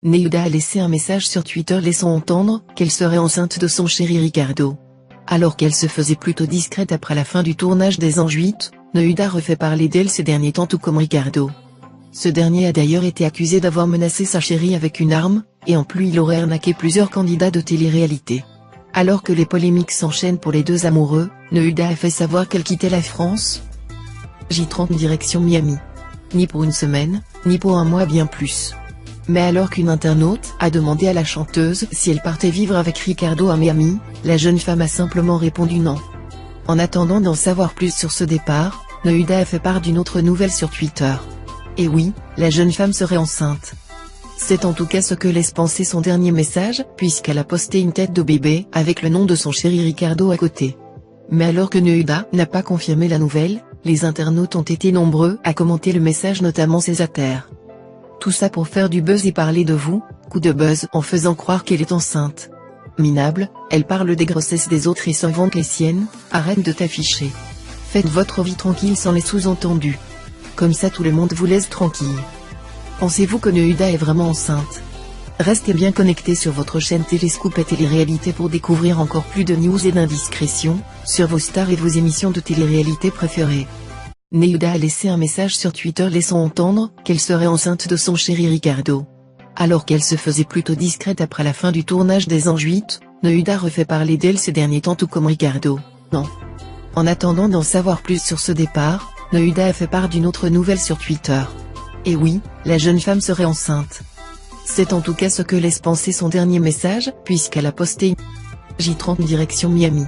Neuda a laissé un message sur Twitter laissant entendre qu'elle serait enceinte de son chéri Ricardo. Alors qu'elle se faisait plutôt discrète après la fin du tournage des Anges 8, Neuda refait parler d'elle ces derniers temps tout comme Ricardo. Ce dernier a d'ailleurs été accusé d'avoir menacé sa chérie avec une arme, et en plus il aurait arnaqué plusieurs candidats de télé-réalité. Alors que les polémiques s'enchaînent pour les deux amoureux, Neuda a fait savoir qu'elle quittait la France. J30 direction Miami. Ni pour une semaine, ni pour un mois bien plus. Mais alors qu'une internaute a demandé à la chanteuse si elle partait vivre avec Ricardo à Miami, la jeune femme a simplement répondu non. En attendant d'en savoir plus sur ce départ, Neuda a fait part d'une autre nouvelle sur Twitter. Et oui, la jeune femme serait enceinte. C'est en tout cas ce que laisse penser son dernier message, puisqu'elle a posté une tête de bébé avec le nom de son chéri Ricardo à côté. Mais alors que Neuda n'a pas confirmé la nouvelle, les internautes ont été nombreux à commenter le message, notamment célibataires. Tout ça pour faire du buzz et parler de vous, coup de buzz en faisant croire qu'elle est enceinte. Minable, elle parle des grossesses des autres et s'invente les siennes, arrête de t'afficher. Faites votre vie tranquille sans les sous-entendus. Comme ça tout le monde vous laisse tranquille. Pensez-vous que Neuda est vraiment enceinte? Restez bien connectés sur votre chaîne Téléscoop et Télé-Réalité pour découvrir encore plus de news et d'indiscrétions, sur vos stars et vos émissions de télé-réalité préférées. Neuda a laissé un message sur Twitter laissant entendre qu'elle serait enceinte de son chéri Ricardo. Alors qu'elle se faisait plutôt discrète après la fin du tournage des Anges 8, Neuda refait parler d'elle ces derniers temps tout comme Ricardo. Non. En attendant d'en savoir plus sur ce départ, Neuda a fait part d'une autre nouvelle sur Twitter. Et oui, la jeune femme serait enceinte. C'est en tout cas ce que laisse penser son dernier message, puisqu'elle a posté J30 direction Miami.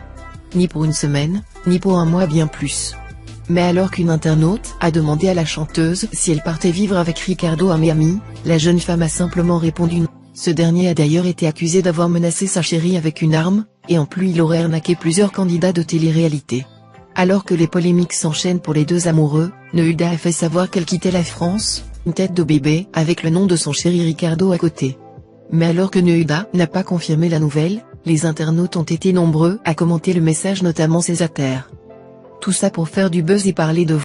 Ni pour une semaine, ni pour un mois bien plus. Mais alors qu'une internaute a demandé à la chanteuse si elle partait vivre avec Ricardo à Miami, la jeune femme a simplement répondu non. Ce dernier a d'ailleurs été accusé d'avoir menacé sa chérie avec une arme, et en plus il aurait arnaqué plusieurs candidats de télé-réalité. Alors que les polémiques s'enchaînent pour les deux amoureux, Neuda a fait savoir qu'elle quittait la France, une tête de bébé avec le nom de son chéri Ricardo à côté. Mais alors que Neuda n'a pas confirmé la nouvelle, les internautes ont été nombreux à commenter le message, notamment célibataires. Tout ça pour faire du buzz et parler de vous.